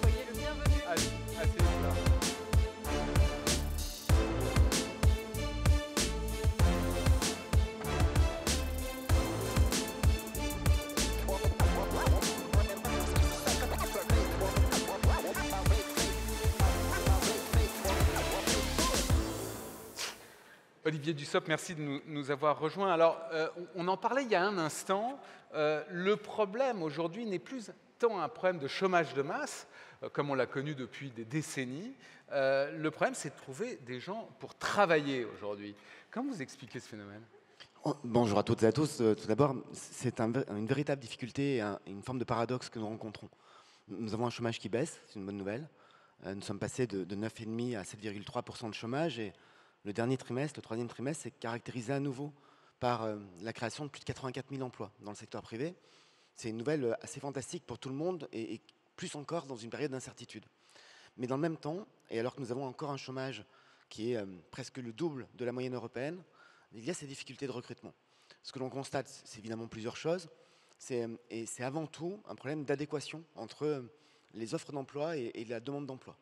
Soyez le bienvenu. Assez ça. Olivier Dussopt, merci de nous avoir rejoints. Alors, on en parlait il y a un instant. Le problème aujourd'hui n'est plus tant un problème de chômage de masse, comme on l'a connu depuis des décennies. Le problème, c'est de trouver des gens pour travailler aujourd'hui. Comment vous expliquez ce phénomène ? Bonjour à toutes et à tous. Tout d'abord, c'est une véritable difficulté et une forme de paradoxe que nous rencontrons. Nous avons un chômage qui baisse, c'est une bonne nouvelle. Nous sommes passés de 9,5 à 7,3% de chômage et le dernier trimestre, le troisième trimestre, c'est caractérisé à nouveau par la création de plus de 84 000 emplois dans le secteur privé. C'est une nouvelle assez fantastique pour tout le monde et plus encore dans une période d'incertitude. Mais dans le même temps, et alors que nous avons encore un chômage qui est presque le double de la moyenne européenne, il y a ces difficultés de recrutement. Ce que l'on constate, c'est évidemment plusieurs choses. C'est avant tout un problème d'adéquation entre les offres d'emploi et la demande d'emploi.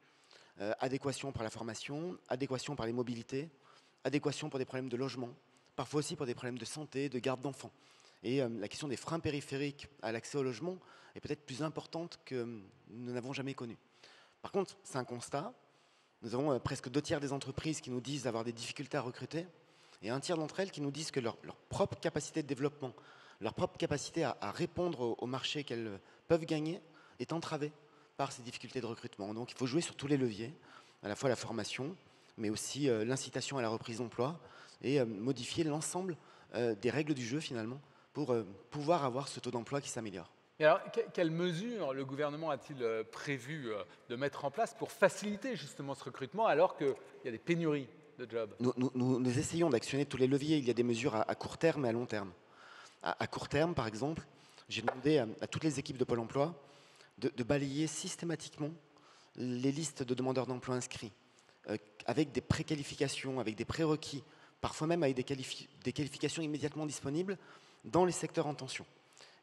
Adéquation par la formation, adéquation par les mobilités, adéquation pour des problèmes de logement, parfois aussi pour des problèmes de santé, de garde d'enfants. Et la question des freins périphériques à l'accès au logement est peut-être plus importante que nous n'avons jamais connue. Par contre, c'est un constat. Nous avons presque 2 tiers des entreprises qui nous disent avoir des difficultés à recruter et 1 tiers d'entre elles qui nous disent que leur propre capacité de développement, leur propre capacité à répondre au marché qu'elles peuvent gagner est entravée par ces difficultés de recrutement. Donc il faut jouer sur tous les leviers, à la fois la formation, mais aussi l'incitation à la reprise d'emploi et modifier l'ensemble des règles du jeu finalement pour pouvoir avoir ce taux d'emploi qui s'améliore. Et alors, quelles mesures le gouvernement a-t-il prévu de mettre en place pour faciliter justement ce recrutement alors qu'il y a des pénuries de jobs ? Nous essayons d'actionner tous les leviers. Il y a des mesures à court terme et à long terme. À court terme, par exemple, j'ai demandé à toutes les équipes de Pôle emploi de balayer systématiquement les listes de demandeurs d'emploi inscrits, avec des préqualifications, avec des prérequis, parfois même avec des qualifications immédiatement disponibles dans les secteurs en tension,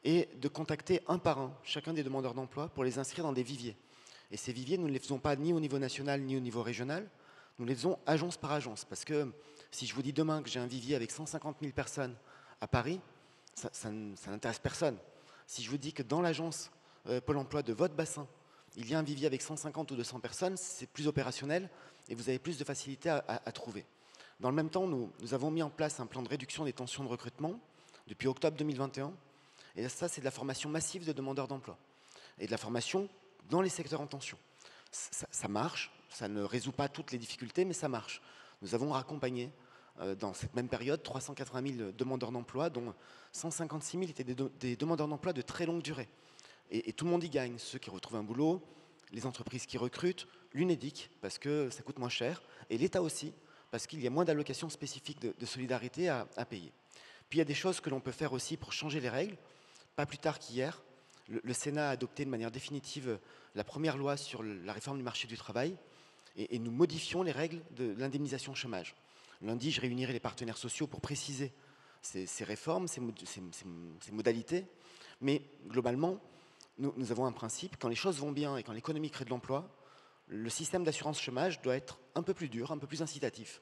et de contacter un par un chacun des demandeurs d'emploi pour les inscrire dans des viviers. Et ces viviers, nous ne les faisons pas ni au niveau national ni au niveau régional, nous les faisons agence par agence, parce que si je vous dis demain que j'ai un vivier avec 150 000 personnes à Paris, ça n'intéresse personne. Si je vous dis que dans l'agence Pôle emploi de votre bassin, il y a un vivier avec 150 ou 200 personnes, c'est plus opérationnel et vous avez plus de facilité à trouver. Dans le même temps, nous avons mis en place un plan de réduction des tensions de recrutement depuis octobre 2021. Et ça, c'est de la formation massive de demandeurs d'emploi et de la formation dans les secteurs en tension. Ça marche, ça ne résout pas toutes les difficultés, mais ça marche. Nous avons accompagné dans cette même période 380 000 demandeurs d'emploi, dont 156 000 étaient des demandeurs d'emploi de très longue durée. Et tout le monde y gagne, ceux qui retrouvent un boulot, les entreprises qui recrutent, l'UNEDIC, parce que ça coûte moins cher, et l'État aussi, parce qu'il y a moins d'allocations spécifiques de solidarité à payer. Puis il y a des choses que l'on peut faire aussi pour changer les règles. Pas plus tard qu'hier, le Sénat a adopté de manière définitive la première loi sur la réforme du marché du travail, et nous modifions les règles de l'indemnisation chômage. Lundi, je réunirai les partenaires sociaux pour préciser ces réformes, ces modalités, mais globalement, nous avons un principe, quand les choses vont bien et quand l'économie crée de l'emploi, le système d'assurance chômage doit être un peu plus dur, un peu plus incitatif.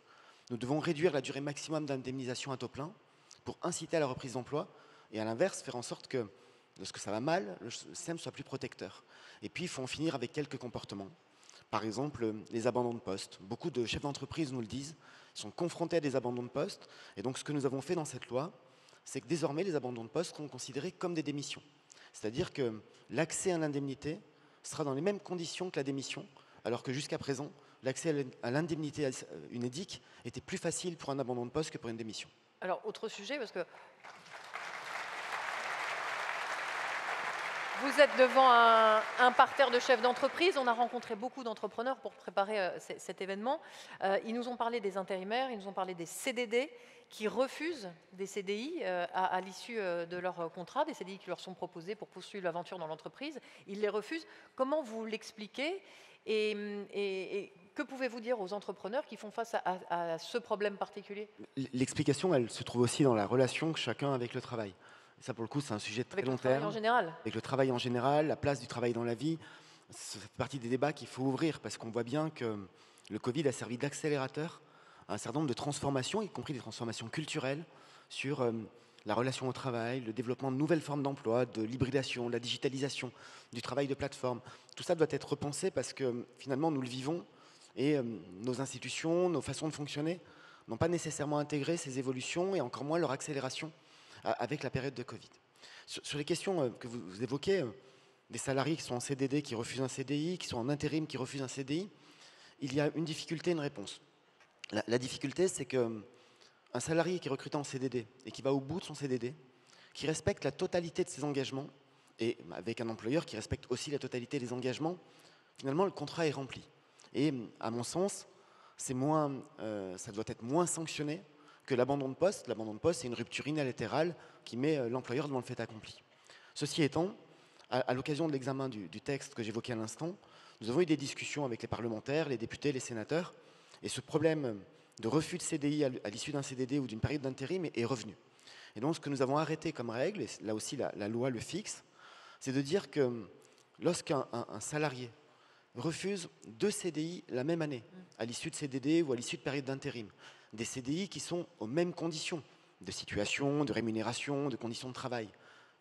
Nous devons réduire la durée maximum d'indemnisation à taux plein pour inciter à la reprise d'emploi et à l'inverse, faire en sorte que lorsque ça va mal, le système soit plus protecteur. Et puis, il faut en finir avec quelques comportements. Par exemple, les abandons de poste. Beaucoup de chefs d'entreprise nous le disent, sont confrontés à des abandons de poste. Et donc, ce que nous avons fait dans cette loi, c'est que désormais, les abandons de poste seront considérés comme des démissions. C'est-à-dire que l'accès à l'indemnité sera dans les mêmes conditions que la démission, alors que jusqu'à présent, l'accès à l'indemnité UNEDIC était plus facile pour un abandon de poste que pour une démission. Alors, autre sujet, parce que vous êtes devant un parterre de chefs d'entreprise. On a rencontré beaucoup d'entrepreneurs pour préparer cet événement. Ils nous ont parlé des intérimaires, ils nous ont parlé des CDD qui refusent des CDI à l'issue de leur contrat, des CDI qui leur sont proposés pour poursuivre l'aventure dans l'entreprise. Ils les refusent. Comment vous l'expliquez et que pouvez-vous dire aux entrepreneurs qui font face à ce problème particulier ? L'explication, elle se trouve aussi dans la relation que chacun a avec le travail. Ça, pour le coup, c'est un sujet très Avec le long travail terme. en général. Avec le travail en général, la place du travail dans la vie, ça fait partie des débats qu'il faut ouvrir parce qu'on voit bien que le Covid a servi d'accélérateur à un certain nombre de transformations, y compris des transformations culturelles, sur la relation au travail, le développement de nouvelles formes d'emploi, de l'hybridation, de la digitalisation, du travail de plateforme. Tout ça doit être repensé parce que finalement, nous le vivons et nos institutions, nos façons de fonctionner n'ont pas nécessairement intégré ces évolutions et encore moins leur accélération avec la période de Covid. Sur les questions que vous évoquez, des salariés qui sont en CDD, qui refusent un CDI, qui sont en intérim, qui refusent un CDI, il y a une difficulté et une réponse. La difficulté, c'est qu'un salarié qui est recruté en CDD et qui va au bout de son CDD, qui respecte la totalité de ses engagements, et avec un employeur qui respecte aussi la totalité des engagements, finalement, le contrat est rempli. Et à mon sens, ça doit être moins sanctionné que l'abandon de poste. L'abandon de poste, c'est une rupture unilatérale qui met l'employeur devant le fait accompli. Ceci étant, à l'occasion de l'examen du texte que j'évoquais à l'instant, nous avons eu des discussions avec les parlementaires, les députés, les sénateurs, et ce problème de refus de CDI à l'issue d'un CDD ou d'une période d'intérim est revenu. Et donc ce que nous avons arrêté comme règle, et là aussi la loi le fixe, c'est de dire que lorsqu'un salarié refuse 2 CDI la même année, à l'issue de CDD ou à l'issue de période d'intérim, des CDI qui sont aux mêmes conditions de situation, de rémunération, de conditions de travail,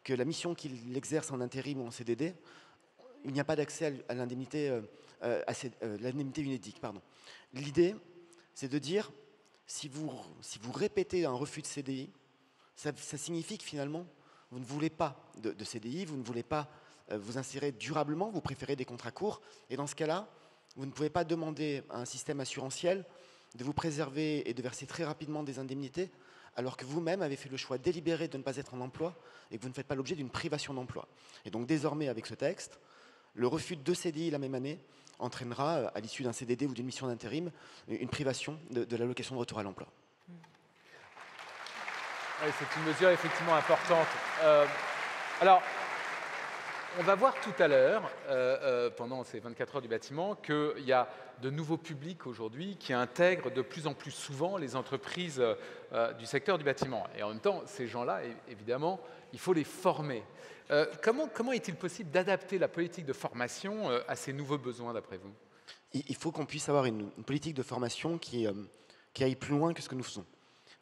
que la mission qu'il exerce en intérim ou en CDD, il n'y a pas d'accès à l'indemnité UNEDIC. L'idée, c'est de dire, si vous répétez un refus de CDI, ça signifie que finalement, vous ne voulez pas de CDI, vous ne voulez pas vous insérer durablement, vous préférez des contrats courts, et dans ce cas-là, vous ne pouvez pas demander à un système assurantiel de vous préserver et de verser très rapidement des indemnités, alors que vous-même avez fait le choix délibéré de ne pas être en emploi et que vous ne faites pas l'objet d'une privation d'emploi. Et donc désormais, avec ce texte, le refus de 2 CDI la même année entraînera, à l'issue d'un CDD ou d'une mission d'intérim, une privation de l'allocation de retour à l'emploi. Oui, c'est une mesure effectivement importante. Alors, on va voir tout à l'heure, pendant ces 24 heures du bâtiment, qu'il y a de nouveaux publics aujourd'hui qui intègrent de plus en plus souvent les entreprises du secteur du bâtiment. Et en même temps, ces gens-là, évidemment, il faut les former. Comment est-il possible d'adapter la politique de formation à ces nouveaux besoins, d'après vous? Il faut qu'on puisse avoir une politique de formation qui aille plus loin que ce que nous faisons.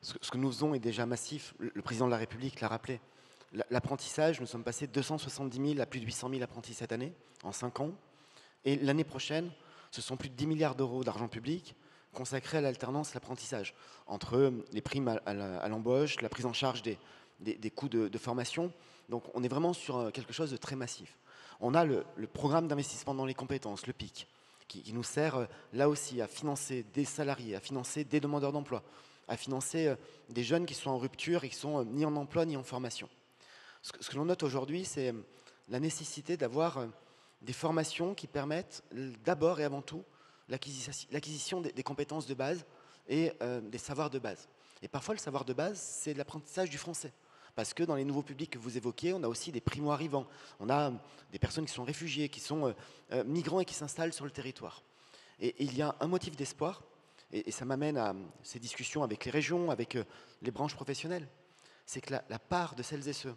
Ce que nous faisons est déjà massif. Le président de la République l'a rappelé. L'apprentissage, nous sommes passés de 270 000 à plus de 800 000 apprentis cette année, en 5 ans. Et l'année prochaine, ce sont plus de 10 milliards d'euros d'argent public consacrés à l'alternance et l'apprentissage, entre les primes à l'embauche, la prise en charge des coûts de formation. Donc on est vraiment sur quelque chose de très massif. On a le programme d'investissement dans les compétences, le PIC, qui nous sert là aussi à financer des salariés, à financer des demandeurs d'emploi, à financer des jeunes qui sont en rupture et qui sont ni en emploi ni en formation. Ce que l'on note aujourd'hui, c'est la nécessité d'avoir des formations qui permettent d'abord et avant tout l'acquisition des compétences de base et des savoirs de base. Et parfois, le savoir de base, c'est l'apprentissage du français. Parce que dans les nouveaux publics que vous évoquez, on a aussi des primo-arrivants. On a des personnes qui sont réfugiées, qui sont migrants et qui s'installent sur le territoire. Et il y a un motif d'espoir, et ça m'amène à ces discussions avec les régions, avec les branches professionnelles, c'est que la part de celles et ceux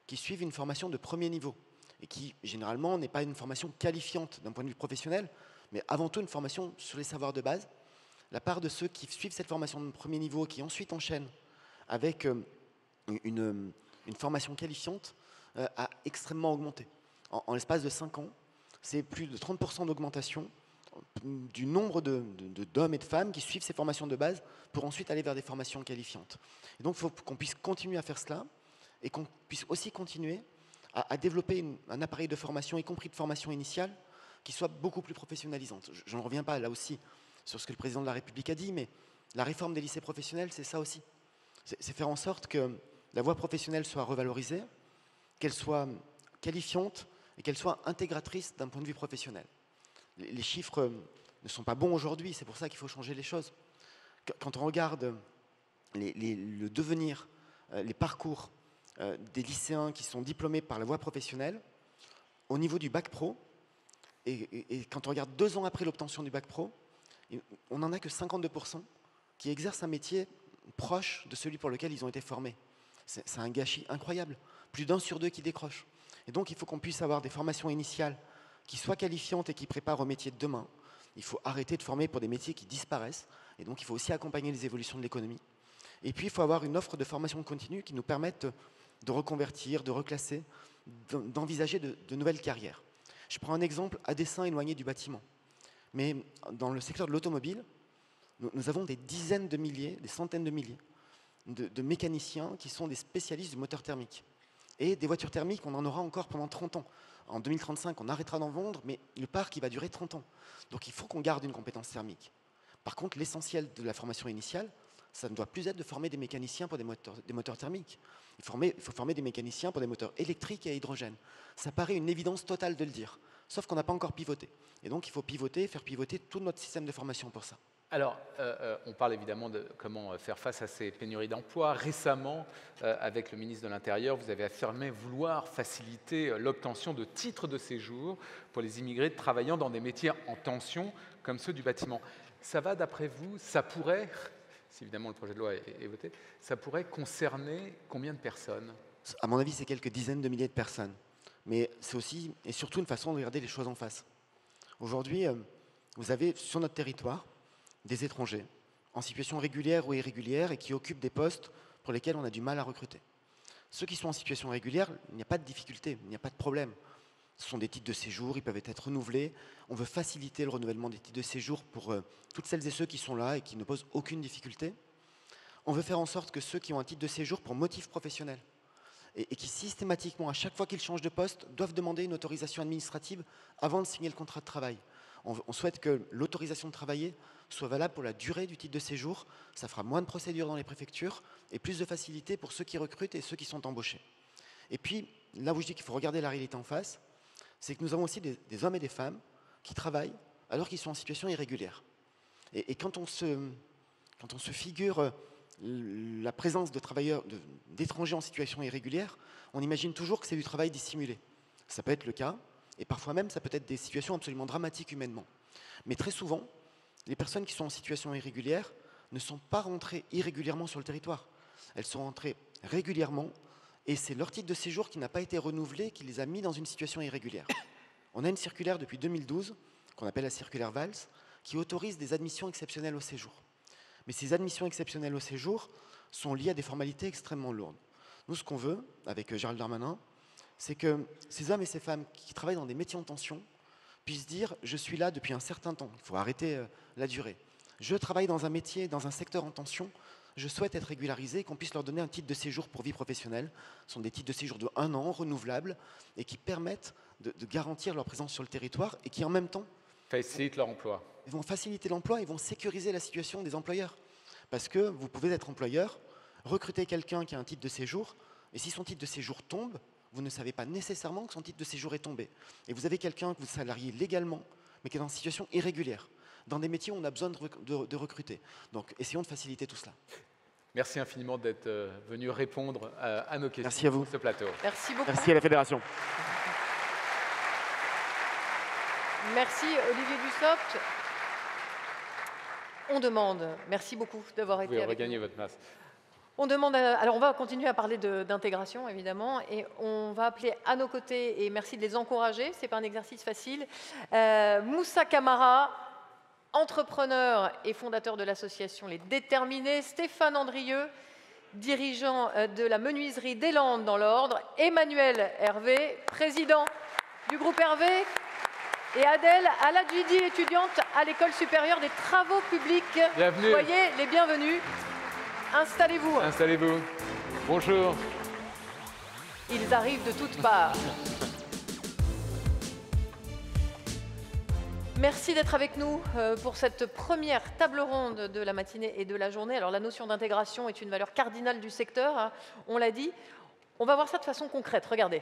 qui suivent une formation de premier niveau, et qui, généralement, n'est pas une formation qualifiante d'un point de vue professionnel, mais avant tout une formation sur les savoirs de base, la part de ceux qui suivent cette formation de premier niveau, qui ensuite enchaînent avec une formation qualifiante, a extrêmement augmenté. En l'espace de 5 ans, c'est plus de 30% d'augmentation du nombre d'hommes et de femmes qui suivent ces formations de base pour ensuite aller vers des formations qualifiantes. Et donc, il faut qu'on puisse continuer à faire cela, et qu'on puisse aussi continuer à développer un appareil de formation, y compris de formation initiale, qui soit beaucoup plus professionnalisante. Je n'en reviens pas là aussi sur ce que le président de la République a dit, mais la réforme des lycées professionnels, c'est ça aussi. C'est faire en sorte que la voie professionnelle soit revalorisée, qu'elle soit qualifiante et qu'elle soit intégratrice d'un point de vue professionnel. Les chiffres ne sont pas bons aujourd'hui, c'est pour ça qu'il faut changer les choses. Quand on regarde le devenir, les parcours des lycéens qui sont diplômés par la voie professionnelle, au niveau du bac pro, et quand on regarde 2 ans après l'obtention du bac pro, on n'en a que 52% qui exercent un métier proche de celui pour lequel ils ont été formés. C'est un gâchis incroyable. Plus d'1 sur 2 qui décroche. Et donc, il faut qu'on puisse avoir des formations initiales qui soient qualifiantes et qui préparent au métier de demain. Il faut arrêter de former pour des métiers qui disparaissent. Et donc, il faut aussi accompagner les évolutions de l'économie. Et puis, il faut avoir une offre de formation continue qui nous permette de reconvertir, de reclasser, d'envisager de nouvelles carrières. Je prends un exemple à dessein éloigné du bâtiment. Mais dans le secteur de l'automobile, nous avons des dizaines de milliers, des centaines de milliers de mécaniciens qui sont des spécialistes du moteur thermique. Et des voitures thermiques, on en aura encore pendant 30 ans. En 2035, on arrêtera d'en vendre, mais le parc, il va durer 30 ans. Donc il faut qu'on garde une compétence thermique. Par contre, l'essentiel de la formation initiale, ça ne doit plus être de former des mécaniciens pour des moteurs thermiques. Il faut former des mécaniciens pour des moteurs électriques et à hydrogène. Ça paraît une évidence totale de le dire, sauf qu'on n'a pas encore pivoté. Et donc il faut pivoter, faire pivoter tout notre système de formation pour ça. Alors, on parle évidemment de comment faire face à ces pénuries d'emploi. Récemment, avec le ministre de l'Intérieur, vous avez affirmé vouloir faciliter l'obtention de titres de séjour pour les immigrés travaillant dans des métiers en tension, comme ceux du bâtiment. Ça va, d'après vous, ça pourrait, si évidemment le projet de loi est voté, ça pourrait concerner combien de personnes? À mon avis, c'est quelques dizaines de milliers de personnes. Mais c'est aussi et surtout une façon de regarder les choses en face. Aujourd'hui, vous avez sur notre territoire des étrangers en situation régulière ou irrégulière et qui occupent des postes pour lesquels on a du mal à recruter. Ceux qui sont en situation régulière, il n'y a pas de difficulté, il n'y a pas de problème. Ce sont des titres de séjour, ils peuvent être renouvelés. On veut faciliter le renouvellement des titres de séjour pour toutes celles et ceux qui sont là et qui ne posent aucune difficulté. On veut faire en sorte que ceux qui ont un titre de séjour pour motif professionnel et qui systématiquement, à chaque fois qu'ils changent de poste, doivent demander une autorisation administrative avant de signer le contrat de travail. On souhaite que l'autorisation de travailler soit valable pour la durée du titre de séjour. Ça fera moins de procédures dans les préfectures et plus de facilité pour ceux qui recrutent et ceux qui sont embauchés. Et puis, là où je dis qu'il faut regarder la réalité en face, c'est que nous avons aussi des hommes et des femmes qui travaillent alors qu'ils sont en situation irrégulière. Et quand on se figure la présence de travailleurs, d'étrangers en situation irrégulière, on imagine toujours que c'est du travail dissimulé. Ça peut être le cas, et parfois même, ça peut être des situations absolument dramatiques humainement. Mais très souvent, les personnes qui sont en situation irrégulière ne sont pas rentrées irrégulièrement sur le territoire. Elles sont rentrées régulièrement, et c'est leur titre de séjour qui n'a pas été renouvelé qui les a mis dans une situation irrégulière. On a une circulaire depuis 2012, qu'on appelle la circulaire Valls, qui autorise des admissions exceptionnelles au séjour. Mais ces admissions exceptionnelles au séjour sont liées à des formalités extrêmement lourdes. Nous, ce qu'on veut, avec Gérald Darmanin, c'est que ces hommes et ces femmes qui travaillent dans des métiers en tension puissent dire « je suis là depuis un certain temps », il faut arrêter la durée. Je travaille dans un métier, dans un secteur en tension, je souhaite être régularisé, qu'on puisse leur donner un titre de séjour pour vie professionnelle. Ce sont des titres de séjour de 1 an, renouvelables, et qui permettent de garantir leur présence sur le territoire et qui, en même temps, facilitent leur emploi. Ils vont faciliter l'emploi, ils vont sécuriser la situation des employeurs. Parce que vous pouvez être employeur, recruter quelqu'un qui a un titre de séjour, et si son titre de séjour tombe, vous ne savez pas nécessairement que son titre de séjour est tombé. Et vous avez quelqu'un que vous salariez légalement, mais qui est dans une situation irrégulière, dans des métiers où on a besoin de recruter. Donc, essayons de faciliter tout cela. Merci infiniment d'être venu répondre à nos questions. Merci à vous. Sur ce plateau. Merci beaucoup. Merci à la Fédération. Merci Olivier Dussopt. On demande, merci beaucoup d'avoir été Vous avec regagnez nous. votre place. On demande, alors on va continuer à parler d'intégration évidemment, et on va appeler à nos côtés, et merci de les encourager, c'est pas un exercice facile, Moussa Camara, entrepreneur et fondateur de l'association Les Déterminés, Stéphane Andrieux, dirigeant de la menuiserie des Landes dans l'Ordre, Emmanuel Hervé, président du groupe Hervé, et Adèle Aladjidi, étudiante à l'École supérieure des travaux publics. Bienvenue. Soyez les bienvenus. Installez-vous. Installez-vous. Bonjour. Ils arrivent de toutes parts. Merci d'être avec nous pour cette première table ronde de la matinée et de la journée. Alors la notion d'intégration est une valeur cardinale du secteur, hein, on l'a dit. On va voir ça de façon concrète, regardez.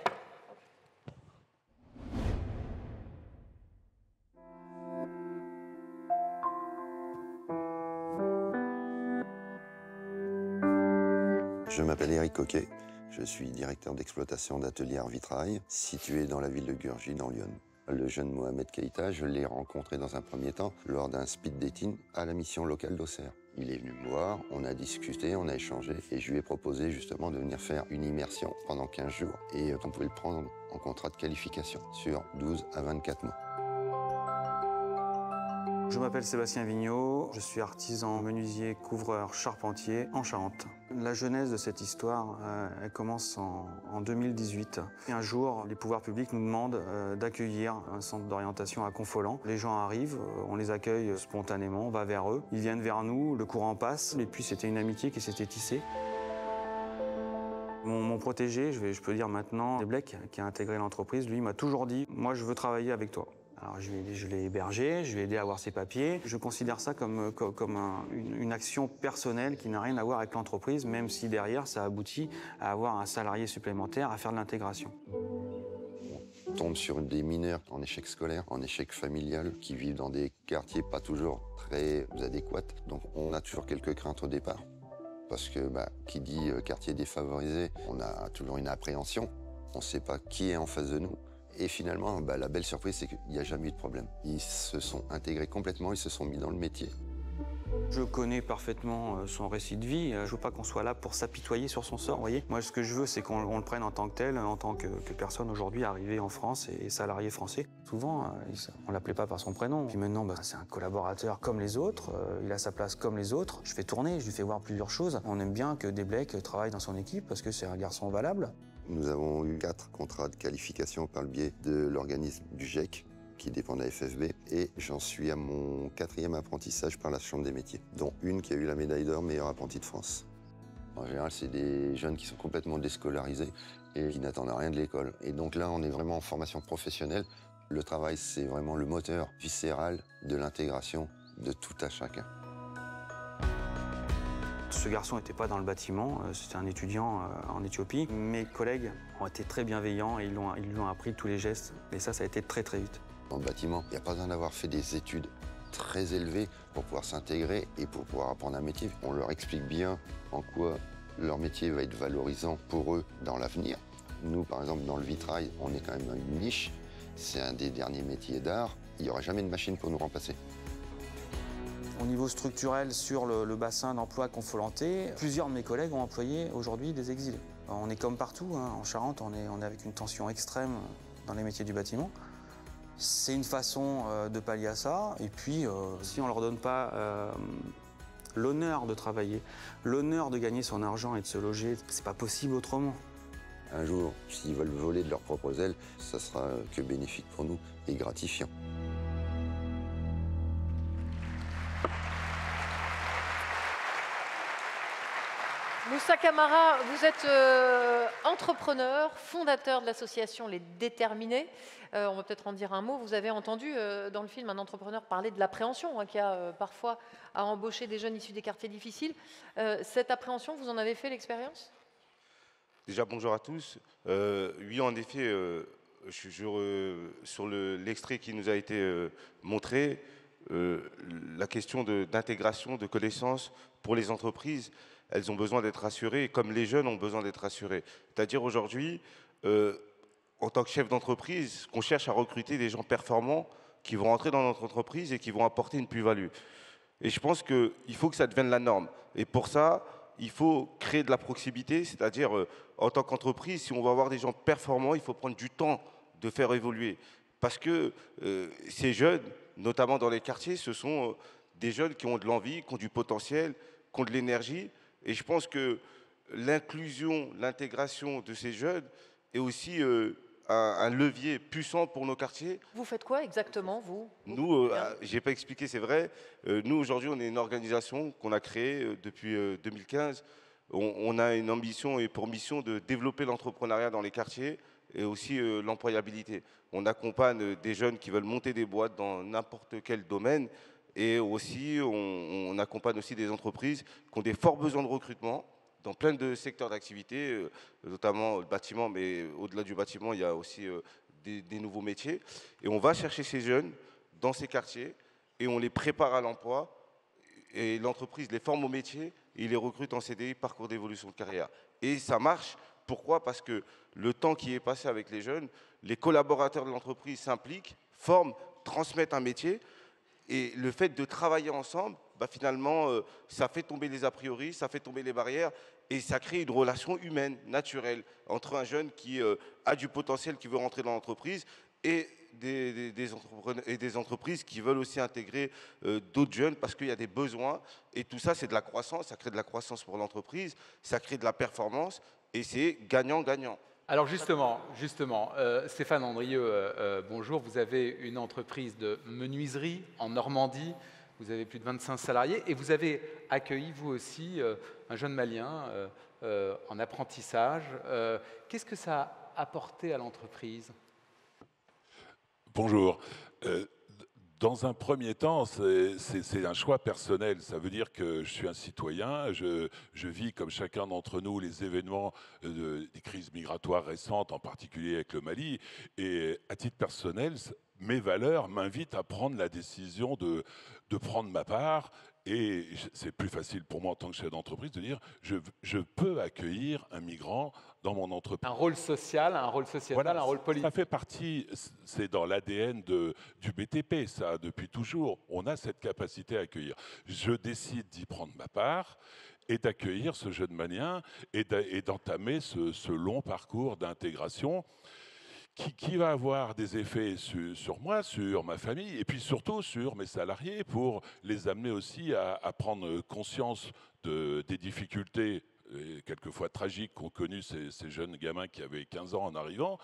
Je m'appelle Éric Coquet, je suis directeur d'exploitation d'atelier art vitrail, situé dans la ville de Gurgy, dans l'Yonne. Le jeune Mohamed Keïta, je l'ai rencontré dans un premier temps lors d'un speed dating à la mission locale d'Auxerre. Il est venu me voir, on a discuté, on a échangé et je lui ai proposé justement de venir faire une immersion pendant 15 jours et qu'on pouvait le prendre en contrat de qualification sur 12 à 24 mois. Je m'appelle Sébastien Vigneault, je suis artisan menuisier, couvreur, charpentier en Charente. La genèse de cette histoire, elle commence en 2018. Et un jour, les pouvoirs publics nous demandent d'accueillir un centre d'orientation à Confolens. Les gens arrivent, on les accueille spontanément, on va vers eux. Ils viennent vers nous, le courant passe, et puis c'était une amitié qui s'était tissée. Mon protégé, je peux dire maintenant, Deblec, qui a intégré l'entreprise, lui m'a toujours dit « Moi, je veux travailler avec toi ». Alors je l'ai hébergé, je lui ai aidé à avoir ses papiers. Je considère ça comme une action personnelle qui n'a rien à voir avec l'entreprise, même si derrière ça aboutit à avoir un salarié supplémentaire, à faire de l'intégration. On tombe sur des mineurs en échec scolaire, en échec familial, qui vivent dans des quartiers pas toujours très adéquats. Donc on a toujours quelques craintes au départ. Parce que qui dit quartier défavorisé, on a toujours une appréhension. On ne sait pas qui est en face de nous. Et finalement, la belle surprise, c'est qu'il n'y a jamais eu de problème. Ils se sont intégrés complètement, ils se sont mis dans le métier. Je connais parfaitement son récit de vie. Je ne veux pas qu'on soit là pour s'apitoyer sur son sort, vous voyez. Moi, ce que je veux, c'est qu'on le prenne en tant que tel, en tant que personne aujourd'hui arrivée en France et salarié français. Souvent, on ne l'appelait pas par son prénom. Puis maintenant, c'est un collaborateur comme les autres. Il a sa place comme les autres. Je fais tourner, je lui fais voir plusieurs choses. On aime bien que Deblec travaille dans son équipe parce que c'est un garçon valable. Nous avons eu 4 contrats de qualification par le biais de l'organisme du GIEC, qui dépend de la FFB, et j'en suis à mon 4e apprentissage par la Chambre des métiers, dont une qui a eu la médaille d'or meilleur apprenti de France. En général, c'est des jeunes qui sont complètement déscolarisés et qui n'attendent rien de l'école. Et donc là, on est vraiment en formation professionnelle. Le travail, c'est vraiment le moteur viscéral de l'intégration de tout à chacun. Ce garçon n'était pas dans le bâtiment, c'était un étudiant en Éthiopie. Mes collègues ont été très bienveillants et ils lui ont appris tous les gestes. Et ça a été très très vite. Dans le bâtiment, il n'y a pas besoin d'avoir fait des études très élevées pour pouvoir s'intégrer et pour pouvoir apprendre un métier. On leur explique bien en quoi leur métier va être valorisant pour eux dans l'avenir. Nous, par exemple, dans le vitrail, on est quand même dans une niche. C'est un des derniers métiers d'art. Il n'y aura jamais de machine pour nous remplacer. Au niveau structurel, sur le bassin d'emploi confolentais, plusieurs de mes collègues ont employé aujourd'hui des exilés. On est comme partout, hein. En Charente, on est avec une tension extrême dans les métiers du bâtiment. C'est une façon de pallier à ça. Et puis, si on ne leur donne pas l'honneur de travailler, l'honneur de gagner son argent et de se loger, c'est pas possible autrement. Un jour, s'ils veulent voler de leurs propres ailes, ça sera que bénéfique pour nous et gratifiant. Moussa Camara, vous êtes entrepreneur, fondateur de l'association Les Déterminés. On va peut-être en dire un mot. Vous avez entendu dans le film un entrepreneur parler de l'appréhension qu'il y a parfois à embaucher des jeunes issus des quartiers difficiles. Cette appréhension, vous en avez fait l'expérience ? Déjà, bonjour à tous. Oui, en effet, sur l'extrait qui nous a été montré, la question d'intégration, de connaissances pour les entreprises, elles ont besoin d'être rassurées, comme les jeunes ont besoin d'être rassurés. C'est-à-dire aujourd'hui, en tant que chef d'entreprise, qu'on cherche à recruter des gens performants qui vont rentrer dans notre entreprise et qui vont apporter une plus-value. Et je pense qu'il faut que ça devienne la norme. Et pour ça, il faut créer de la proximité, c'est-à-dire en tant qu'entreprise, si on va avoir des gens performants, il faut prendre du temps de faire évoluer. Parce que ces jeunes, notamment dans les quartiers, ce sont des jeunes qui ont de l'envie, qui ont du potentiel, qui ont de l'énergie. Et je pense que l'inclusion, l'intégration de ces jeunes est aussi un levier puissant pour nos quartiers. Vous faites quoi exactement, vous ? Nous, je n'ai pas expliqué, c'est vrai. Nous, aujourd'hui, on est une organisation qu'on a créée depuis 2015. On a une ambition et pour mission de développer l'entrepreneuriat dans les quartiers et aussi l'employabilité. On accompagne des jeunes qui veulent monter des boîtes dans n'importe quel domaine. Et aussi, on accompagne aussi des entreprises qui ont des forts besoins de recrutement dans plein de secteurs d'activité, notamment le bâtiment, mais au-delà du bâtiment, il y a aussi des nouveaux métiers. Et on va chercher ces jeunes dans ces quartiers et on les prépare à l'emploi. Et l'entreprise les forme au métier et il les recrute en CDI, parcours d'évolution de carrière. Et ça marche. Pourquoi ? Parce que le temps qui est passé avec les jeunes, les collaborateurs de l'entreprise s'impliquent, forment, transmettent un métier. Et le fait de travailler ensemble, bah, finalement, ça fait tomber les a priori, ça fait tomber les barrières et ça crée une relation humaine, naturelle, entre un jeune qui a du potentiel, qui veut rentrer dans l'entreprise et des entreprises qui veulent aussi intégrer d'autres jeunes parce qu'il y a des besoins. Et tout ça, c'est de la croissance, ça crée de la croissance pour l'entreprise, ça crée de la performance et c'est gagnant-gagnant. Alors justement, Stéphane Andrieux, bonjour. Vous avez une entreprise de menuiserie en Normandie. Vous avez plus de 25 salariés et vous avez accueilli, vous aussi, un jeune Malien en apprentissage. Qu'est-ce que ça a apporté à l'entreprise ? Bonjour. Dans un premier temps, c'est un choix personnel. Ça veut dire que je suis un citoyen, je vis comme chacun d'entre nous les événements des crises migratoires récentes, en particulier avec le Mali. Et à titre personnel, mes valeurs m'invitent à prendre la décision de prendre ma part. Et c'est plus facile pour moi en tant que chef d'entreprise de dire je peux accueillir un migrant dans mon entreprise. Un rôle social, voilà, un rôle politique. Ça fait partie, c'est dans l'ADN du BTP, ça, depuis toujours. On a cette capacité à accueillir. Je décide d'y prendre ma part et d'accueillir ce jeune Malien et d'entamer ce long parcours d'intégration qui va avoir des effets sur moi, sur ma famille, et puis surtout sur mes salariés, pour les amener aussi à prendre conscience des difficultés, quelquefois tragiques, qu'ont connues ces jeunes gamins qui avaient 15 ans en arrivant,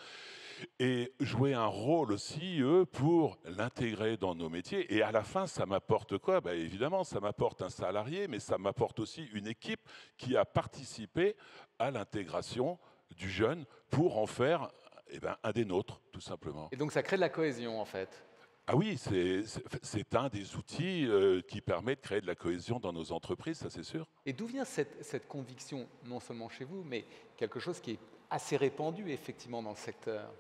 et jouer un rôle aussi, eux, pour l'intégrer dans nos métiers. Et à la fin, ça m'apporte quoi ? Ben, évidemment, ça m'apporte un salarié, mais ça m'apporte aussi une équipe qui a participé à l'intégration du jeune pour en faire un des nôtres, tout simplement. Et donc ça crée de la cohésion, en fait. Ah oui, c'est un des outils qui permet de créer de la cohésion dans nos entreprises, ça c'est sûr. Et d'où vient cette conviction, non seulement chez vous, mais quelque chose qui est assez répandu, effectivement, dans le secteur ?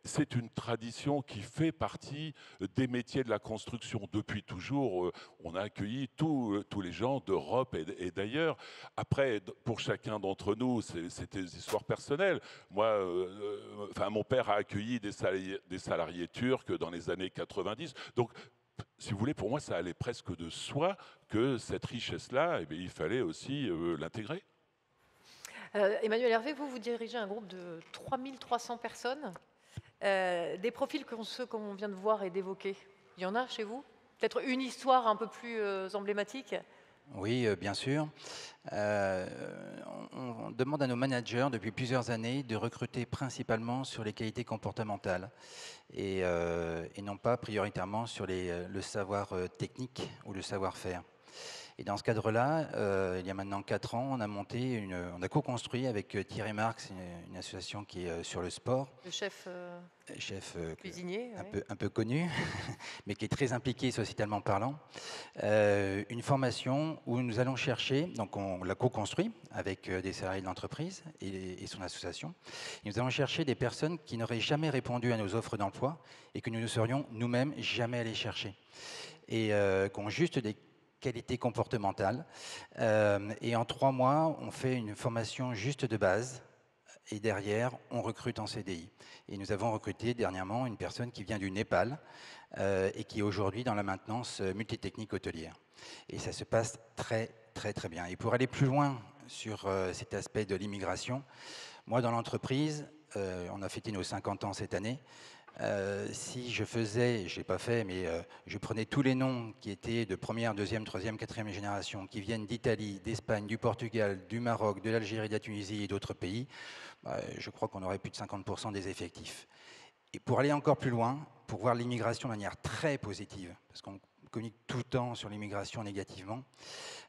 C'est une tradition qui fait partie des métiers de la construction. Depuis toujours, on a accueilli tous les gens d'Europe et d'ailleurs. Après, pour chacun d'entre nous, c'était des histoires personnelles. Moi, mon père a accueilli des salariés turcs dans les années 90. Donc, si vous voulez, pour moi, ça allait presque de soi que cette richesse-là, il fallait aussi l'intégrer. Emmanuel Hervé, vous dirigez un groupe de 3300 personnes. Des profils comme ceux qu'on vient de voir et d'évoquer, il y en a chez vous ? Peut-être une histoire un peu plus emblématique ? Oui, bien sûr. On demande à nos managers depuis plusieurs années de recruter principalement sur les qualités comportementales et non pas prioritairement sur le savoir technique ou le savoir-faire. Et dans ce cadre-là, il y a maintenant 4 ans, on a co-construit avec Thierry Marx, une association qui est sur le sport. Le chef cuisinier, un peu connu, mais qui est très impliqué sociétalement parlant. Une formation où nous allons chercher, donc on l'a co-construit avec des salariés de l'entreprise et son association. Et nous allons chercher des personnes qui n'auraient jamais répondu à nos offres d'emploi et que nous ne serions nous-mêmes jamais allés chercher. Et qui ont juste des qualité comportementale. Et en 3 mois, on fait une formation juste de base. Et derrière, on recrute en CDI. Et nous avons recruté dernièrement une personne qui vient du Népal et qui est aujourd'hui dans la maintenance multitechnique hôtelière. Et ça se passe très, très, très bien. Et pour aller plus loin sur cet aspect de l'immigration, moi, dans l'entreprise, on a fêté nos 50 ans cette année. Si je faisais, je ne l'ai pas fait, mais je prenais tous les noms qui étaient de première, deuxième, troisième, quatrième génération, qui viennent d'Italie, d'Espagne, du Portugal, du Maroc, de l'Algérie, de la Tunisie et d'autres pays, je crois qu'on aurait plus de 50% des effectifs. Et pour aller encore plus loin, pour voir l'immigration de manière très positive, parce qu'on communique tout le temps sur l'immigration négativement,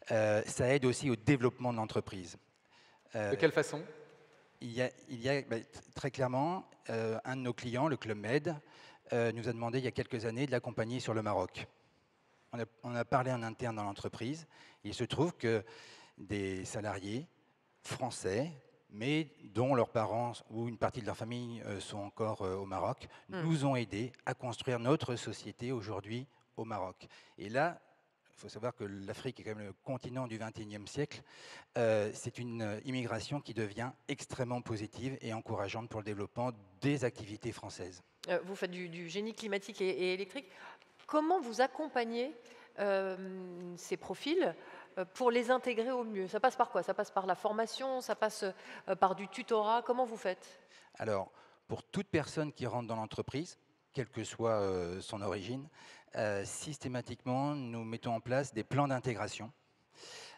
ça aide aussi au développement de l'entreprise. De quelle façon ? Il y a très clairement, un de nos clients, le Club Med, nous a demandé il y a quelques années de l'accompagner sur le Maroc. On a parlé en interne dans l'entreprise. Il se trouve que des salariés français, mais dont leurs parents ou une partie de leur famille sont encore au Maroc, nous ont aidés à construire notre société aujourd'hui au Maroc. Et là, il faut savoir que l'Afrique est quand même le continent du XXIe siècle. C'est une immigration qui devient extrêmement positive et encourageante pour le développement des activités françaises. Vous faites du génie climatique et électrique. Comment vous accompagnez ces profils pour les intégrer au mieux? Ça passe par quoi? Ça passe par la formation, ça passe par du tutorat. Comment vous faites? Alors, pour toute personne qui rentre dans l'entreprise, quelle que soit son origine, systématiquement, nous mettons en place des plans d'intégration.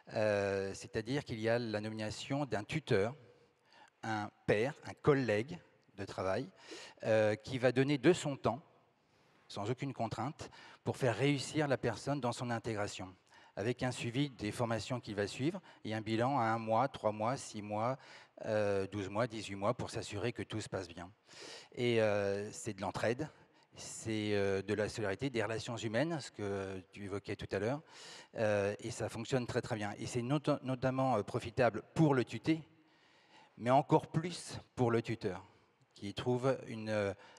C'est-à-dire qu'il y a la nomination d'un tuteur, un pair, un collègue de travail, qui va donner de son temps, sans aucune contrainte, pour faire réussir la personne dans son intégration, avec un suivi des formations qu'il va suivre et un bilan à 1 mois, 3 mois, 6 mois, 12 mois, 18 mois, pour s'assurer que tout se passe bien. Et c'est de l'entraide, c'est de la solidarité, des relations humaines, ce que tu évoquais tout à l'heure, et ça fonctionne très très bien. Et c'est notamment profitable pour le tuté, mais encore plus pour le tuteur, qui trouve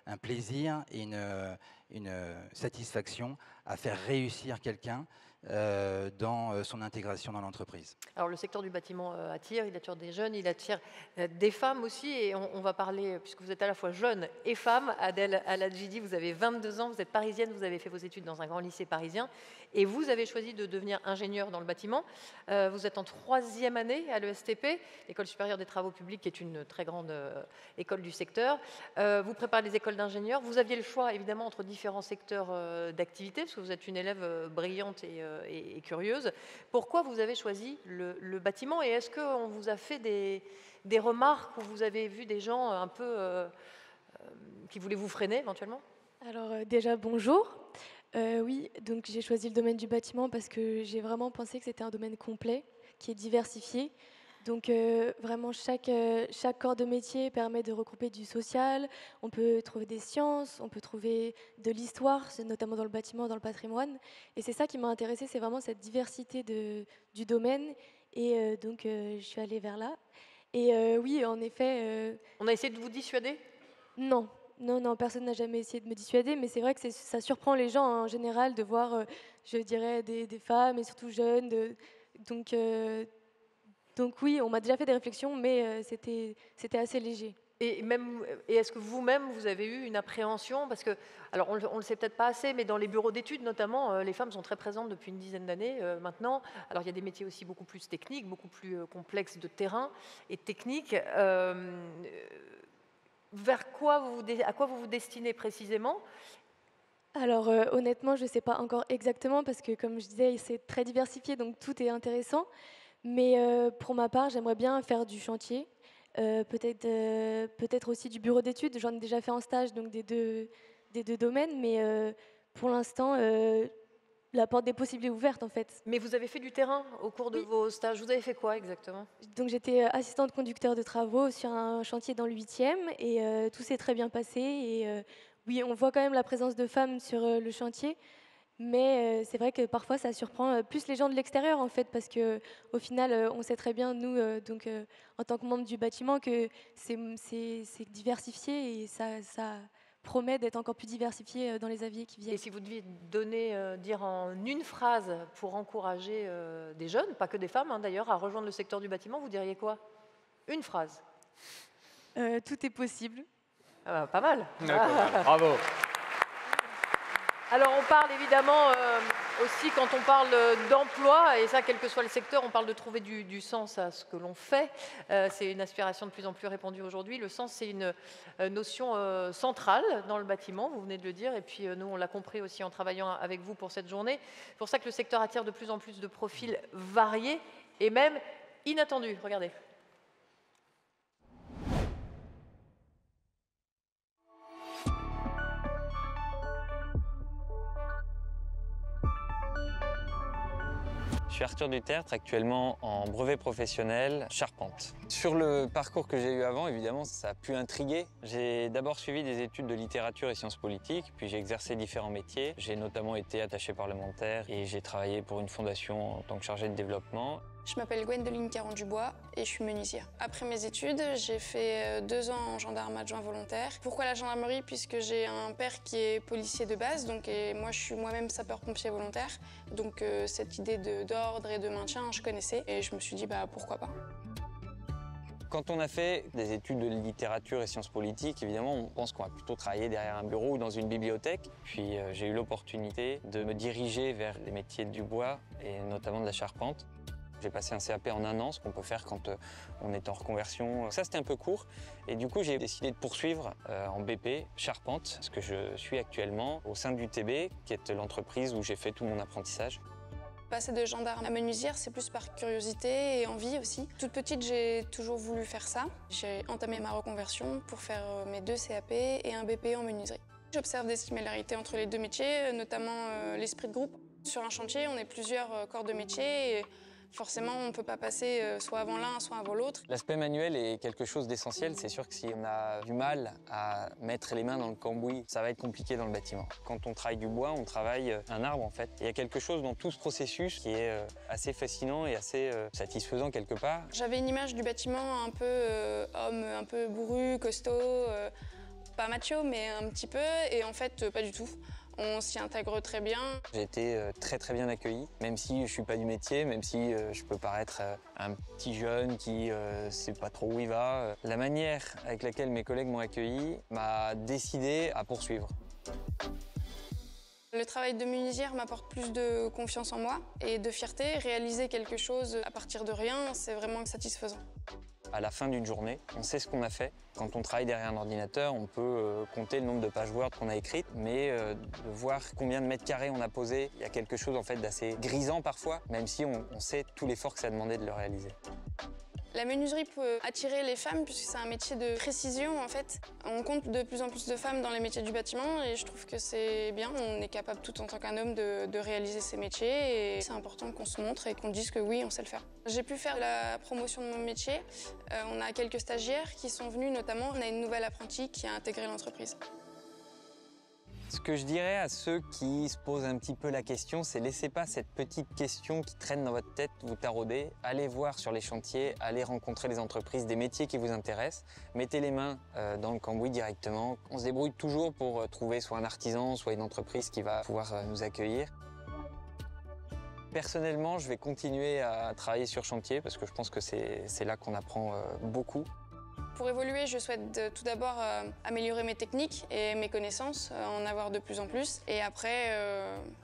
un plaisir et une satisfaction à faire réussir quelqu'un dans son intégration dans l'entreprise. Alors le secteur du bâtiment attire, il attire des jeunes, il attire des femmes aussi, et on va parler, puisque vous êtes à la fois jeune et femme, Adèle Aladjidi, vous avez 22 ans, vous êtes parisienne, vous avez fait vos études dans un grand lycée parisien, et vous avez choisi de devenir ingénieur dans le bâtiment. Vous êtes en 3e année à l'ESTP, l'École supérieure des travaux publics, qui est une très grande école du secteur. Vous préparez les écoles d'ingénieurs. Vous aviez le choix, évidemment, entre différents secteurs d'activité, parce que vous êtes une élève brillante et curieuse. Pourquoi vous avez choisi le bâtiment, et est-ce qu'on vous a fait des remarques où vous avez vu des gens un peu qui voulaient vous freiner éventuellement? Alors déjà bonjour. Oui, donc j'ai choisi le domaine du bâtiment parce que j'ai vraiment pensé que c'était un domaine complet, qui est diversifié. Donc vraiment chaque corps de métier permet de regrouper du social, on peut trouver des sciences, on peut trouver de l'histoire, notamment dans le bâtiment, dans le patrimoine. Et c'est ça qui m'a intéressée, c'est vraiment cette diversité du domaine. Et donc je suis allée vers là. Et oui, en effet... On a essayé de vous dissuader? Non. Non, personne n'a jamais essayé de me dissuader, mais c'est vrai que ça surprend les gens en général de voir, je dirais, des femmes, et surtout jeunes. Donc oui, on m'a déjà fait des réflexions, mais c'était assez léger. Et est-ce que vous-même, vous avez eu une appréhension? Parce que, alors on ne le sait peut-être pas assez, mais dans les bureaux d'études notamment, les femmes sont très présentes depuis une dizaine d'années maintenant. Alors il y a des métiers aussi beaucoup plus techniques, beaucoup plus complexes de terrain et techniques. À quoi vous vous destinez précisément? Alors honnêtement, je ne sais pas encore exactement parce que comme je disais, c'est très diversifié, donc tout est intéressant. Mais pour ma part, j'aimerais bien faire du chantier, peut-être aussi du bureau d'études. J'en ai déjà fait en stage, donc des deux domaines, mais pour l'instant, la porte des possibles est ouverte en fait. Mais vous avez fait du terrain au cours de vos stages. Vous avez fait quoi exactement? Donc j'étais assistante conducteur de travaux sur un chantier dans le 8e et tout s'est très bien passé. Et oui, on voit quand même la présence de femmes sur le chantier, mais c'est vrai que parfois ça surprend plus les gens de l'extérieur en fait, parce que au final, on sait très bien nous, en tant que membre du bâtiment, que c'est diversifié et ça promet d'être encore plus diversifié dans les avis qui viennent. Et si vous deviez dire en une phrase pour encourager des jeunes, pas que des femmes d'ailleurs, à rejoindre le secteur du bâtiment, vous diriez quoi? Une phrase. Tout est possible. Ah bah, pas mal. Bravo. Alors on parle évidemment aussi, quand on parle d'emploi, et ça quel que soit le secteur, on parle de trouver du sens à ce que l'on fait. C'est une aspiration de plus en plus répandue aujourd'hui. Le sens, c'est une notion centrale dans le bâtiment, vous venez de le dire, et puis nous on l'a compris aussi en travaillant avec vous pour cette journée. C'est pour ça que le secteur attire de plus en plus de profils variés et même inattendus. Regardez. Je suis Arthur Dutertre, actuellement en brevet professionnel charpente. Sur le parcours que j'ai eu avant, évidemment, ça a pu intriguer. J'ai d'abord suivi des études de littérature et sciences politiques, puis j'ai exercé différents métiers. J'ai notamment été attaché parlementaire et j'ai travaillé pour une fondation en tant que chargé de développement. Je m'appelle Gwendoline Caron-Dubois et je suis menuisière. Après mes études, j'ai fait 2 ans en gendarme adjoint volontaire. Pourquoi la gendarmerie? Puisque j'ai un père qui est policier de base, et moi je suis moi-même sapeur-pompier volontaire. Donc cette idée d'ordre et de maintien, je connaissais et je me suis dit pourquoi pas. Quand on a fait des études de littérature et sciences politiques, évidemment, on pense qu'on va plutôt travailler derrière un bureau ou dans une bibliothèque. Puis j'ai eu l'opportunité de me diriger vers les métiers du bois et notamment de la charpente. J'ai passé un CAP en 1 an, ce qu'on peut faire quand on est en reconversion. Ça, c'était un peu court. Et du coup, j'ai décidé de poursuivre en BP charpente, ce que je suis actuellement au sein du TB, qui est l'entreprise où j'ai fait tout mon apprentissage. Passer de gendarme à menuisière, c'est plus par curiosité et envie aussi. Toute petite, j'ai toujours voulu faire ça. J'ai entamé ma reconversion pour faire mes 2 CAP et un BP en menuiserie. J'observe des similarités entre les 2 métiers, notamment l'esprit de groupe. Sur un chantier, on est plusieurs corps de métier et forcément, on ne peut pas passer soit avant l'un, soit avant l'autre. L'aspect manuel est quelque chose d'essentiel. C'est sûr que si on a du mal à mettre les mains dans le cambouis, ça va être compliqué dans le bâtiment. Quand on travaille du bois, on travaille un arbre en fait. Il y a quelque chose dans tout ce processus qui est assez fascinant et assez satisfaisant quelque part. J'avais une image du bâtiment un peu homme, un peu bourru, costaud, pas macho, mais un petit peu, et en fait, pas du tout. On s'y intègre très bien. J'ai été très bien accueilli, même si je ne suis pas du métier, même si je peux paraître un petit jeune qui ne sait pas trop où il va. La manière avec laquelle mes collègues m'ont accueilli m'a décidé à poursuivre. Le travail de menuisière m'apporte plus de confiance en moi et de fierté. Réaliser quelque chose à partir de rien, c'est vraiment satisfaisant. À la fin d'une journée, on sait ce qu'on a fait. Quand on travaille derrière un ordinateur, on peut compter le nombre de pages Word qu'on a écrites, mais de voir combien de mètres carrés on a posé, il y a quelque chose en fait d'assez grisant parfois, même si on sait tout l'effort que ça demandait de le réaliser. La menuiserie peut attirer les femmes puisque c'est un métier de précision en fait. On compte de plus en plus de femmes dans les métiers du bâtiment et je trouve que c'est bien. On est capable tout en tant qu'un homme de réaliser ces métiers et c'est important qu'on se montre et qu'on dise que oui, on sait le faire. J'ai pu faire la promotion de mon métier. On a quelques stagiaires qui sont venus notamment. On a une nouvelle apprentie qui a intégré l'entreprise. Ce que je dirais à ceux qui se posent un petit peu la question, c'est laissez pas cette petite question qui traîne dans votre tête vous tarauder. Allez voir sur les chantiers, allez rencontrer les entreprises, des métiers qui vous intéressent. Mettez les mains dans le cambouis directement. On se débrouille toujours pour trouver soit un artisan, soit une entreprise qui va pouvoir nous accueillir. Personnellement, je vais continuer à travailler sur chantier parce que je pense que c'est là qu'on apprend beaucoup. Pour évoluer, je souhaite tout d'abord améliorer mes techniques et mes connaissances, en avoir de plus en plus. Et après,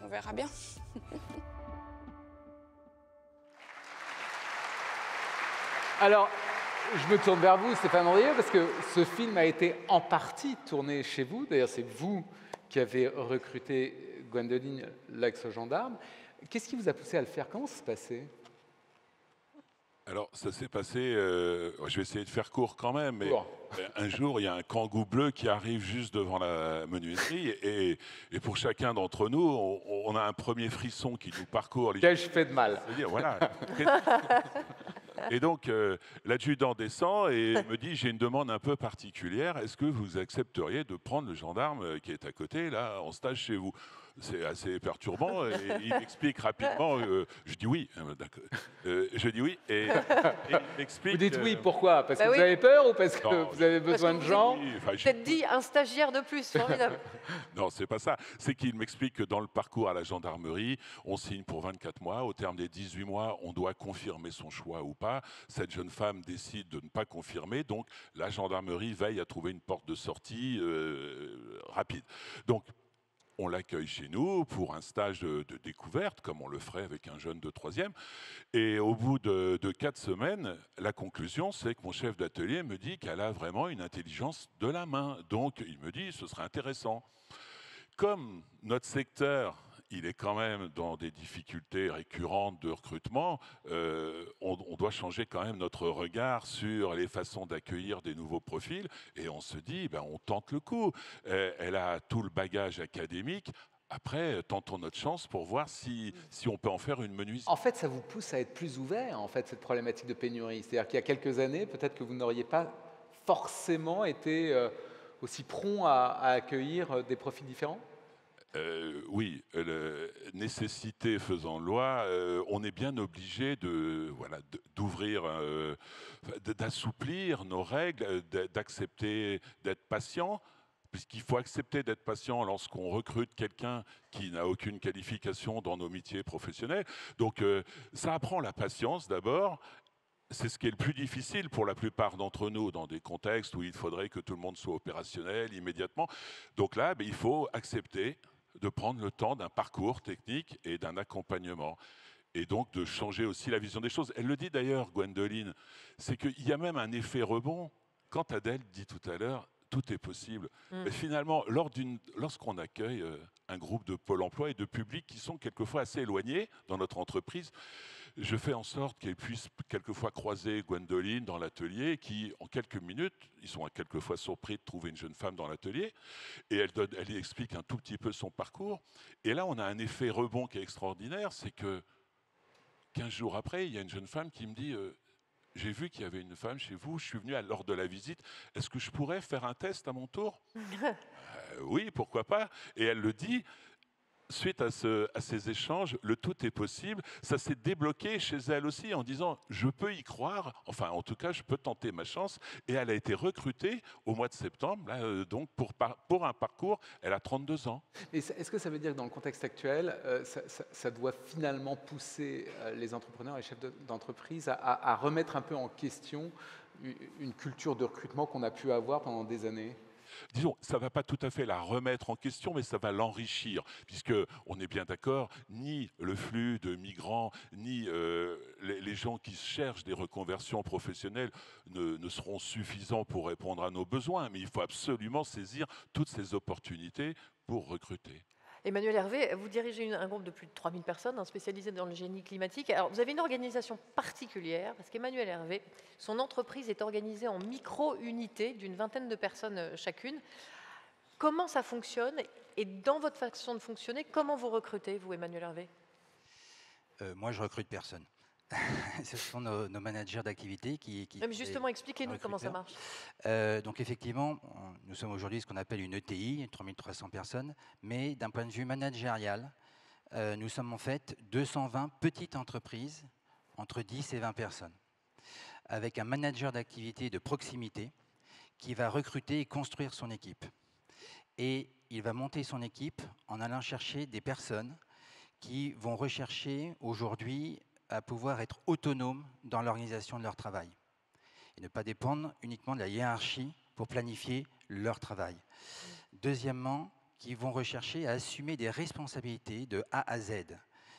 on verra bien. Alors, je me tourne vers vous, Stéphane Andrieux, parce que ce film a été en partie tourné chez vous. D'ailleurs, c'est vous qui avez recruté Gwendoline, l'ex-gendarme. Qu'est-ce qui vous a poussé à le faire? Comment ça s'est passé? Alors, ça s'est passé, je vais essayer de faire court quand même, mais un jour, il y a un kangou bleu qui arrive juste devant la menuiserie et pour chacun d'entre nous, on a un premier frisson qui nous parcourt. Qu'ai-je fait de mal? C'est-à-dire, voilà. Et donc, l'adjudant descend et me dit, j'ai une demande un peu particulière, est-ce que vous accepteriez de prendre le gendarme qui est à côté, là, en stage chez vous? C'est assez perturbant et il m'explique rapidement, je dis oui, d'accord. Je dis oui et il m'explique... Vous dites oui, pourquoi? Parce que vous avez peur ou parce que vous avez besoin de gens? Vous êtes dit un stagiaire de plus, formidable. Non, c'est pas ça. C'est qu'il m'explique que dans le parcours à la gendarmerie, on signe pour 24 mois. Au terme des 18 mois, on doit confirmer son choix ou pas. Cette jeune femme décide de ne pas confirmer, donc la gendarmerie veille à trouver une porte de sortie rapide. Donc, on l'accueille chez nous pour un stage de découverte, comme on le ferait avec un jeune de 3e. Et au bout de 4 semaines, la conclusion, c'est que mon chef d'atelier me dit qu'elle a vraiment une intelligence de la main. Donc, il me dit, ce serait intéressant. Comme notre secteur, il est quand même dans des difficultés récurrentes de recrutement, on doit changer quand même notre regard sur les façons d'accueillir des nouveaux profils et on se dit, ben, on tente le coup. Elle a tout le bagage académique. Après, tentons notre chance pour voir si on peut en faire une menuiserie. En fait, ça vous pousse à être plus ouvert, en fait, cette problématique de pénurie. C'est-à-dire qu'il y a quelques années, peut-être que vous n'auriez pas forcément été aussi prompt à accueillir des profils différents? Oui, nécessité faisant loi, on est bien obligé d'ouvrir, d'assouplir nos règles, d'accepter d'être patient, puisqu'il faut accepter d'être patient lorsqu'on recrute quelqu'un qui n'a aucune qualification dans nos métiers professionnels. Donc ça apprend la patience d'abord. c'est ce qui est le plus difficile pour la plupart d'entre nous dans des contextes où il faudrait que tout le monde soit opérationnel immédiatement. Donc là, il faut accepter de prendre le temps d'un parcours technique et d'un accompagnement. Et donc de changer aussi la vision des choses. Elle le dit d'ailleurs, Gwendoline, c'est qu'il y a même un effet rebond. Quand Adèle dit tout à l'heure, tout est possible. Mais finalement, lorsqu'on accueille un groupe de Pôle emploi et de publics qui sont quelquefois assez éloignés dans notre entreprise, je fais en sorte qu'elles puissent quelquefois croiser Gwendoline dans l'atelier, qui, en quelques minutes, ils sont quelquefois surpris de trouver une jeune femme dans l'atelier, et elle explique un tout petit peu son parcours. Et là, on a un effet rebond qui est extraordinaire, c'est que 15 jours après, il y a une jeune femme qui me dit j'ai vu qu'il y avait une femme chez vous, je suis venu lors de la visite, est-ce que je pourrais faire un test à mon tour Oui, pourquoi pas. Et elle le dit, suite à ces échanges, le tout est possible. Ça s'est débloqué chez elle aussi en disant je peux y croire, enfin en tout cas je peux tenter ma chance. Et elle a été recrutée au mois de septembre, là, donc pour un parcours, elle a 32 ans. Mais est-ce que ça veut dire que dans le contexte actuel, ça doit finalement pousser les entrepreneurs et les chefs d'entreprise à remettre un peu en question une culture de recrutement qu'on a pu avoir pendant des années ? Disons, ça ne va pas tout à fait la remettre en question, mais ça va l'enrichir, puisqu'on est bien d'accord, ni le flux de migrants, ni les gens qui cherchent des reconversions professionnelles ne seront suffisants pour répondre à nos besoins, mais il faut absolument saisir toutes ces opportunités pour recruter. Emmanuel Hervé, vous dirigez un groupe de plus de 3000 personnes spécialisé dans le génie climatique. Alors, vous avez une organisation particulière, parce qu'Emmanuel Hervé, son entreprise est organisée en micro-unités d'une vingtaine de personnes chacune. Comment ça fonctionne? Et dans votre façon de fonctionner, comment vous recrutez, vous, Emmanuel Hervé? Moi, je recrute personne. Ce sont nos managers d'activité qui mais justement, expliquez-nous comment ça marche. Donc effectivement, nous sommes aujourd'hui ce qu'on appelle une ETI, 3300 personnes, mais d'un point de vue managérial, nous sommes en fait 220 petites entreprises entre 10 et 20 personnes, avec un manager d'activité de proximité qui va recruter et construire son équipe. Et il va monter son équipe en allant chercher des personnes qui vont rechercher aujourd'hui à pouvoir être autonomes dans l'organisation de leur travail et ne pas dépendre uniquement de la hiérarchie pour planifier leur travail. Deuxièmement, qui vont rechercher à assumer des responsabilités de A à Z,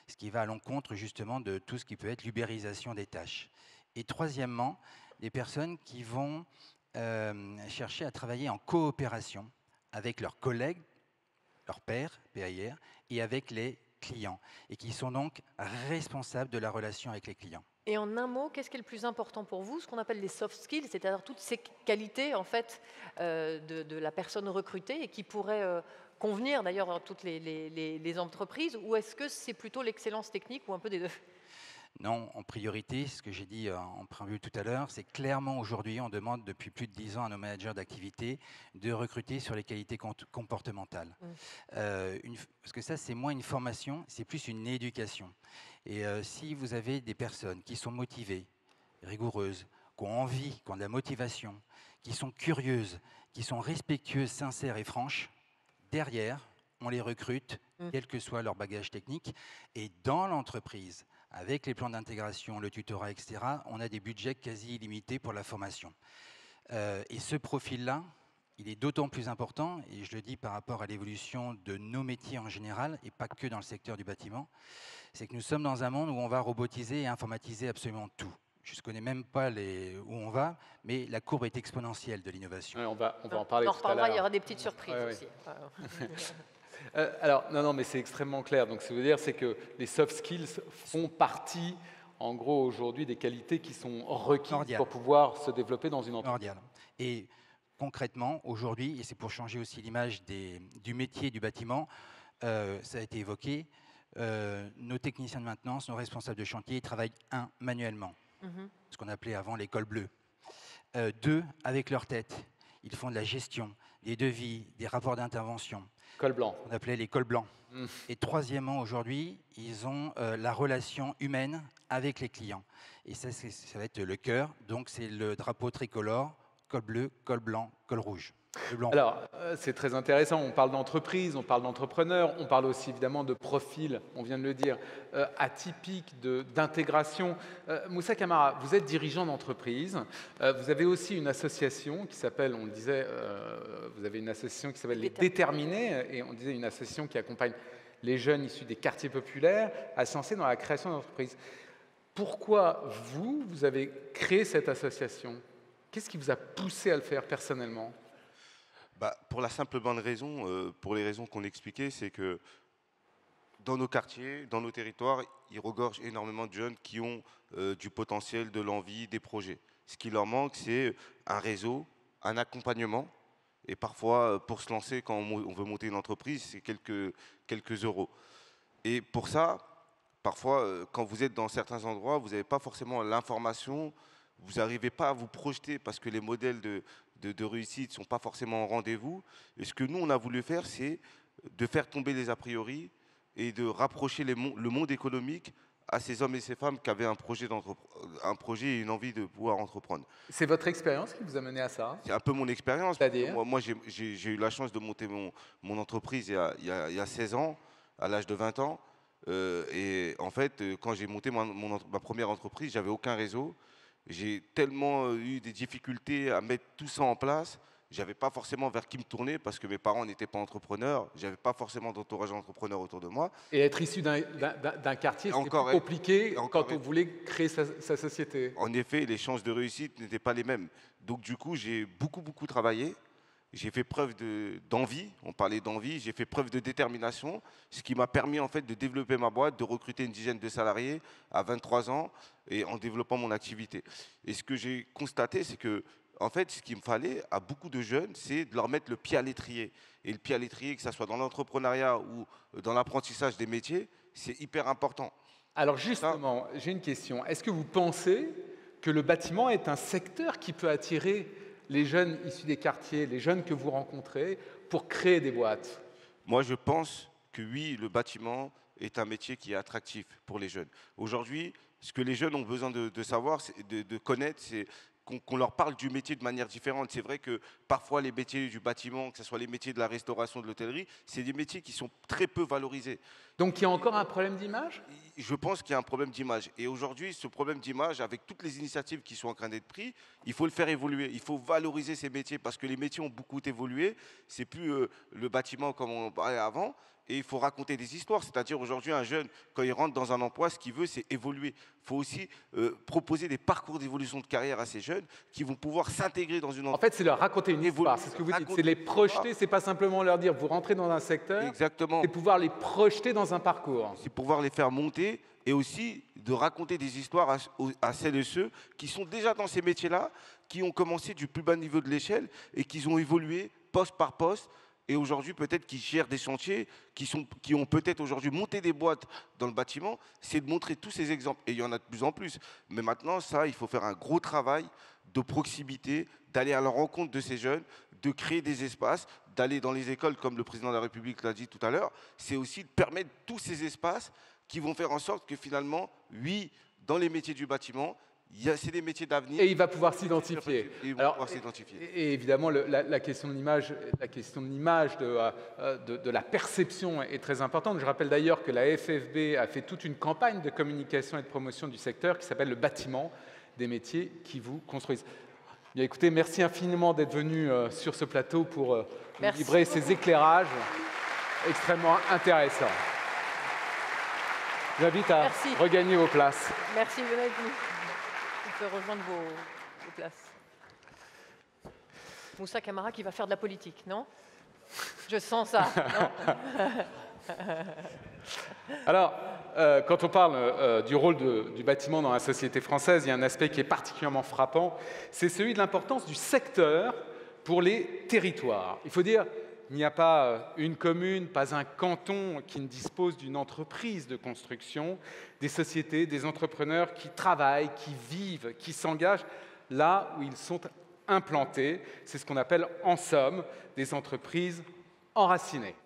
ce qui va à l'encontre justement de tout ce qui peut être l'ubérisation des tâches. Et troisièmement, des personnes qui vont chercher à travailler en coopération avec leurs collègues, leurs pairs, PAIR, et avec les clients, et qui sont donc responsables de la relation avec les clients. Et en un mot, qu'est-ce qui est le plus important pour vous? Ce qu'on appelle les soft skills, c'est-à-dire toutes ces qualités en fait, de la personne recrutée et qui pourraient convenir d'ailleurs à toutes les entreprises, ou est-ce que c'est plutôt l'excellence technique ou un peu des deux? Non, en priorité, ce que j'ai dit en préambule tout à l'heure, c'est clairement aujourd'hui, on demande depuis plus de 10 ans à nos managers d'activité de recruter sur les qualités comportementales. Parce que ça, c'est moins une formation, c'est plus une éducation. Et si vous avez des personnes qui sont motivées, rigoureuses, qui ont envie, qui ont de la motivation, qui sont curieuses, qui sont respectueuses, sincères et franches, derrière, on les recrute, quel que soit leur bagage technique. Et dans l'entreprise, avec les plans d'intégration, le tutorat, etc., on a des budgets quasi illimités pour la formation. Et ce profil-là, il est d'autant plus important, et je le dis par rapport à l'évolution de nos métiers en général, et pas que dans le secteur du bâtiment, c'est que nous sommes dans un monde où on va robotiser et informatiser absolument tout. Je ne connais même pas où on va, mais la courbe est exponentielle de l'innovation. Ouais, on va en parler tout à l'heure. Il y aura des petites surprises aussi. Alors, non, mais c'est extrêmement clair. Donc, ce que je veux dire, c'est que les soft skills font partie, en gros, aujourd'hui, des qualités qui sont requises pour pouvoir se développer dans une entreprise. Et concrètement, aujourd'hui, et c'est pour changer aussi l'image du métier du bâtiment, ça a été évoqué, nos techniciens de maintenance, nos responsables de chantier travaillent manuellement, ce qu'on appelait avant l'école bleue. Deux, avec leur tête, ils font de la gestion, des devis, des rapports d'intervention. Col blanc. On appelait les cols blancs. Et troisièmement, aujourd'hui, ils ont la relation humaine avec les clients. Et ça va être le cœur. Donc, c'est le drapeau tricolore col bleu, col blanc, col rouge. Alors, c'est très intéressant. On parle d'entreprise, on parle d'entrepreneurs, on parle aussi évidemment de profils, on vient de le dire, atypiques, d'intégration. Moussa Camara, vous êtes dirigeant d'entreprise. Vous avez aussi une association qui s'appelle, on le disait, vous avez une association qui s'appelle Les Déterminés, et on disait une association qui accompagne les jeunes issus des quartiers populaires à se lancer dans la création d'entreprises. Pourquoi vous avez créé cette association? Qu'est-ce qui vous a poussé à le faire personnellement? Pour la simple bonne raison, pour les raisons qu'on expliquait, c'est que dans nos quartiers, dans nos territoires, ils regorgent énormément de jeunes qui ont du potentiel, de l'envie, des projets. Ce qui leur manque, c'est un réseau, un accompagnement. Et parfois, pour se lancer, quand on veut monter une entreprise, c'est quelques euros. Et pour ça, parfois, quand vous êtes dans certains endroits, vous n'avez pas forcément l'information, vous n'arrivez pas à vous projeter parce que les modèles de réussite ne sont pas forcément au rendez-vous. Et ce que nous, on a voulu faire, c'est de faire tomber les a priori et de rapprocher le monde économique à ces hommes et ces femmes qui avaient un projet et une envie de pouvoir entreprendre. C'est votre expérience qui vous a mené à ça? C'est un peu mon expérience. C'est-à-dire? Moi j'ai eu la chance de monter mon entreprise il y a 16 ans, à l'âge de 20 ans. Et en fait, quand j'ai monté ma première entreprise, j'avais aucun réseau. J'ai tellement eu des difficultés à mettre tout ça en place. Je n'avais pas forcément vers qui me tourner parce que mes parents n'étaient pas entrepreneurs. Je n'avais pas forcément d'entourage entrepreneur autour de moi. Et être issu d'un quartier, c'était plus compliqué quand on voulait créer sa société. En effet, les chances de réussite n'étaient pas les mêmes. Donc du coup, j'ai beaucoup travaillé. J'ai fait preuve d'envie, on parlait d'envie, j'ai fait preuve de détermination, ce qui m'a permis en fait de développer ma boîte, de recruter une dizaine de salariés à 23 ans et en développant mon activité. Et ce que j'ai constaté, c'est que en fait, ce qu'il me fallait à beaucoup de jeunes, c'est de leur mettre le pied à l'étrier. Et le pied à l'étrier, que ce soit dans l'entrepreneuriat ou dans l'apprentissage des métiers, c'est hyper important. Alors justement, j'ai une question. Est-ce que vous pensez que le bâtiment est un secteur qui peut attirer les jeunes issus des quartiers, les jeunes que vous rencontrez, pour créer des boîtes? Moi, je pense que oui, le bâtiment est un métier qui est attractif pour les jeunes. Aujourd'hui, ce que les jeunes ont besoin de savoir, de connaître, c'est qu'on leur parle du métier de manière différente. C'est vrai que parfois, les métiers du bâtiment, que ce soit les métiers de la restauration, de l'hôtellerie, c'est des métiers qui sont très peu valorisés. Donc, il y a encore un problème d'image? Je pense qu'il y a un problème d'image. Et aujourd'hui, ce problème d'image, avec toutes les initiatives qui sont en train d'être prises, il faut le faire évoluer. Il faut valoriser ces métiers parce que les métiers ont beaucoup évolué. C'est plus le bâtiment comme on parlait avant. Et il faut raconter des histoires. C'est-à-dire aujourd'hui, un jeune, quand il rentre dans un emploi, ce qu'il veut, c'est évoluer. Il faut aussi proposer des parcours d'évolution de carrière à ces jeunes qui vont pouvoir s'intégrer dans une entreprise. En fait, c'est leur raconter une histoire. C'est ce que vous dites. C'est les projeter. C'est pas simplement leur dire, vous rentrez dans un secteur. Exactement. C'est pouvoir les projeter dans un parcours. C'est pouvoir les faire monter et aussi de raconter des histoires à celles et ceux qui sont déjà dans ces métiers-là, qui ont commencé du plus bas niveau de l'échelle et qui ont évolué poste par poste. Et aujourd'hui, peut-être qui gèrent des chantiers, qui ont peut-être aujourd'hui monté des boîtes dans le bâtiment, c'est de montrer tous ces exemples. Et il y en a de plus en plus. Mais maintenant, ça, il faut faire un gros travail de proximité, d'aller à la rencontre de ces jeunes, de créer des espaces, d'aller dans les écoles, comme le président de la République l'a dit tout à l'heure. C'est aussi de permettre tous ces espaces qui vont faire en sorte que finalement, oui, dans les métiers du bâtiment, c'est des métiers d'avenir. Et il va pouvoir s'identifier. Et évidemment, la question de l'image, de la perception est très importante. Je rappelle d'ailleurs que la FFB a fait toute une campagne de communication et de promotion du secteur qui s'appelle le bâtiment des métiers qui vous construisent. Bien, écoutez, merci infiniment d'être venu sur ce plateau pour nous livrer ces éclairages extrêmement intéressants. J'invite à regagner vos places. Merci, venez avec nous. On peut rejoindre vos places. Moussa Camara qui va faire de la politique, non? Je sens ça, non? Alors, quand on parle du rôle du bâtiment dans la société française, il y a un aspect qui est particulièrement frappant, c'est celui de l'importance du secteur pour les territoires. Il faut dire, il n'y a pas une commune, pas un canton qui ne dispose d'une entreprise de construction, des sociétés, des entrepreneurs qui travaillent, qui vivent, qui s'engagent là où ils sont implantés. C'est ce qu'on appelle, en somme, des entreprises enracinées.